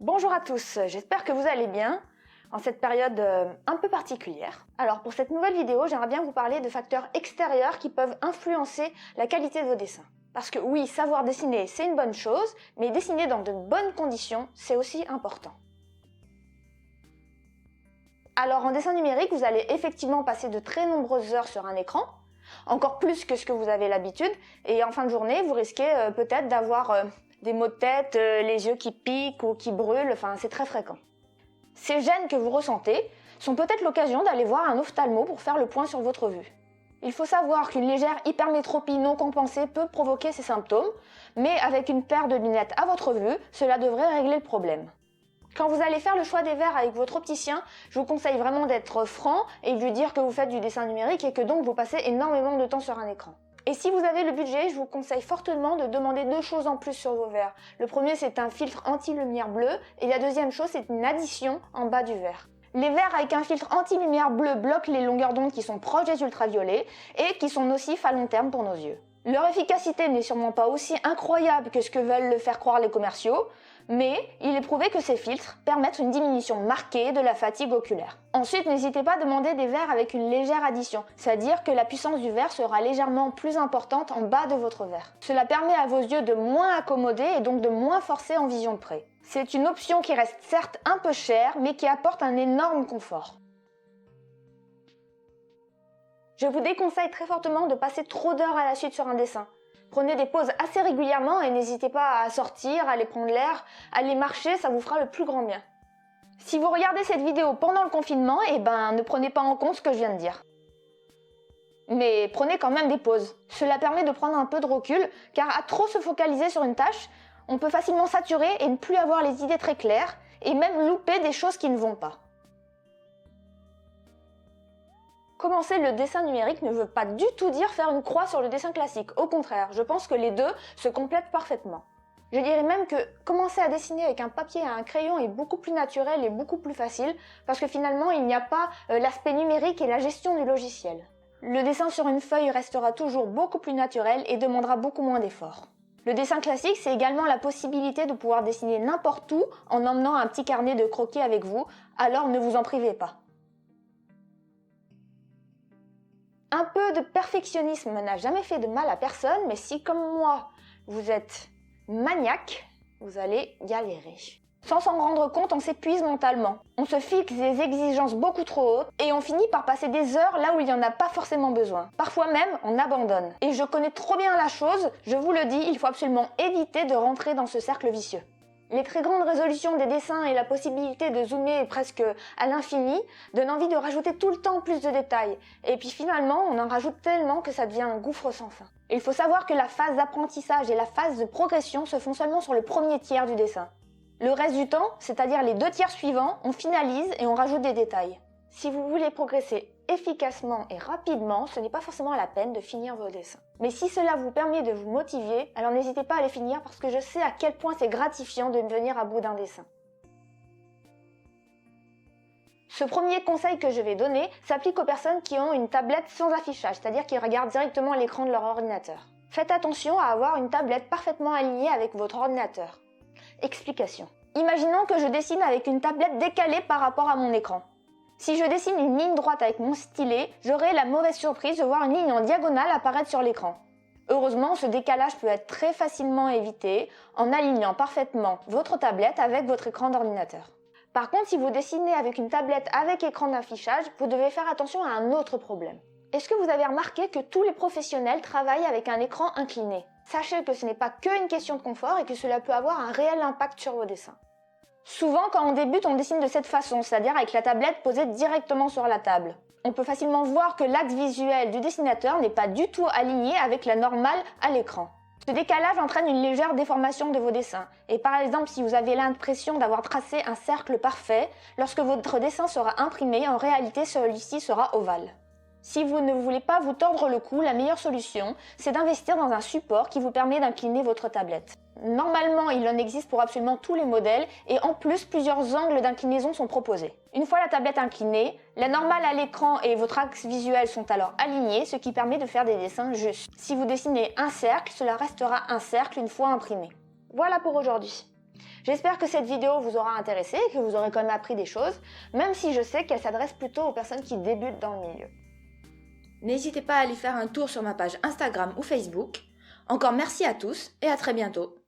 Bonjour à tous, j'espère que vous allez bien en cette période un peu particulière. Alors pour cette nouvelle vidéo, j'aimerais bien vous parler de facteurs extérieurs qui peuvent influencer la qualité de vos dessins. Parce que oui, savoir dessiner c'est une bonne chose, mais dessiner dans de bonnes conditions, c'est aussi important. Alors en dessin numérique, vous allez effectivement passer de très nombreuses heures sur un écran, encore plus que ce que vous avez l'habitude, et en fin de journée, vous risquez peut-être d'avoir des maux de tête, les yeux qui piquent ou qui brûlent, enfin c'est très fréquent. Ces gênes que vous ressentez sont peut-être l'occasion d'aller voir un ophtalmo pour faire le point sur votre vue. Il faut savoir qu'une légère hypermétropie non compensée peut provoquer ces symptômes, mais avec une paire de lunettes à votre vue, cela devrait régler le problème. Quand vous allez faire le choix des verres avec votre opticien, je vous conseille vraiment d'être franc et de lui dire que vous faites du dessin numérique et que donc vous passez énormément de temps sur un écran. Et si vous avez le budget, je vous conseille fortement de demander deux choses en plus sur vos verres. Le premier, c'est un filtre anti-lumière bleue et la deuxième chose, c'est une addition en bas du verre. Les verres avec un filtre anti-lumière bleue bloquent les longueurs d'onde qui sont proches des ultraviolets et qui sont nocifs à long terme pour nos yeux. Leur efficacité n'est sûrement pas aussi incroyable que ce que veulent le faire croire les commerciaux, mais il est prouvé que ces filtres permettent une diminution marquée de la fatigue oculaire. Ensuite, n'hésitez pas à demander des verres avec une légère addition, c'est-à-dire que la puissance du verre sera légèrement plus importante en bas de votre verre. Cela permet à vos yeux de moins accommoder et donc de moins forcer en vision de près. C'est une option qui reste certes un peu chère, mais qui apporte un énorme confort. Je vous déconseille très fortement de passer trop d'heures à la suite sur un dessin. Prenez des pauses assez régulièrement et n'hésitez pas à sortir, à aller prendre l'air, à aller marcher, ça vous fera le plus grand bien. Si vous regardez cette vidéo pendant le confinement, ne prenez pas en compte ce que je viens de dire. Mais prenez quand même des pauses. Cela permet de prendre un peu de recul, car à trop se focaliser sur une tâche, on peut facilement saturer et ne plus avoir les idées très claires, et même louper des choses qui ne vont pas. Commencer le dessin numérique ne veut pas du tout dire faire une croix sur le dessin classique. Au contraire, je pense que les deux se complètent parfaitement. Je dirais même que commencer à dessiner avec un papier et un crayon est beaucoup plus naturel et beaucoup plus facile parce que finalement il n'y a pas l'aspect numérique et la gestion du logiciel. Le dessin sur une feuille restera toujours beaucoup plus naturel et demandera beaucoup moins d'efforts. Le dessin classique, c'est également la possibilité de pouvoir dessiner n'importe où en emmenant un petit carnet de croquis avec vous, alors ne vous en privez pas. Un peu de perfectionnisme n'a jamais fait de mal à personne, mais si comme moi, vous êtes maniaque, vous allez galérer. Sans s'en rendre compte, on s'épuise mentalement. On se fixe des exigences beaucoup trop hautes et on finit par passer des heures là où il n'y en a pas forcément besoin. Parfois même, on abandonne. Et je connais trop bien la chose, je vous le dis, il faut absolument éviter de rentrer dans ce cercle vicieux. Les très grandes résolutions des dessins et la possibilité de zoomer presque à l'infini donnent envie de rajouter tout le temps plus de détails. Et puis finalement, on en rajoute tellement que ça devient un gouffre sans fin. Et il faut savoir que la phase d'apprentissage et la phase de progression se font seulement sur le premier tiers du dessin. Le reste du temps, c'est-à-dire les 2 tiers suivants, on finalise et on rajoute des détails. Si vous voulez progresser efficacement et rapidement, ce n'est pas forcément la peine de finir vos dessins. Mais si cela vous permet de vous motiver, alors n'hésitez pas à les finir parce que je sais à quel point c'est gratifiant de venir à bout d'un dessin. Ce premier conseil que je vais donner s'applique aux personnes qui ont une tablette sans affichage, c'est-à-dire qui regardent directement l'écran de leur ordinateur. Faites attention à avoir une tablette parfaitement alignée avec votre ordinateur. Explication. Imaginons que je dessine avec une tablette décalée par rapport à mon écran. Si je dessine une ligne droite avec mon stylet, j'aurai la mauvaise surprise de voir une ligne en diagonale apparaître sur l'écran. Heureusement, ce décalage peut être très facilement évité en alignant parfaitement votre tablette avec votre écran d'ordinateur. Par contre, si vous dessinez avec une tablette avec écran d'affichage, vous devez faire attention à un autre problème. Est-ce que vous avez remarqué que tous les professionnels travaillent avec un écran incliné ? Sachez que ce n'est pas qu'une question de confort et que cela peut avoir un réel impact sur vos dessins. Souvent, quand on débute, on dessine de cette façon, c'est-à-dire avec la tablette posée directement sur la table. On peut facilement voir que l'axe visuel du dessinateur n'est pas du tout aligné avec la normale à l'écran. Ce décalage entraîne une légère déformation de vos dessins. Et par exemple, si vous avez l'impression d'avoir tracé un cercle parfait, lorsque votre dessin sera imprimé, en réalité celui-ci sera ovale. Si vous ne voulez pas vous tordre le cou, la meilleure solution, c'est d'investir dans un support qui vous permet d'incliner votre tablette. Normalement, il en existe pour absolument tous les modèles et en plus, plusieurs angles d'inclinaison sont proposés. Une fois la tablette inclinée, la normale à l'écran et votre axe visuel sont alors alignés, ce qui permet de faire des dessins justes. Si vous dessinez un cercle, cela restera un cercle une fois imprimé. Voilà pour aujourd'hui. J'espère que cette vidéo vous aura intéressé et que vous aurez quand même appris des choses, même si je sais qu'elle s'adresse plutôt aux personnes qui débutent dans le milieu. N'hésitez pas à aller faire un tour sur ma page Instagram ou Facebook. Encore merci à tous et à très bientôt.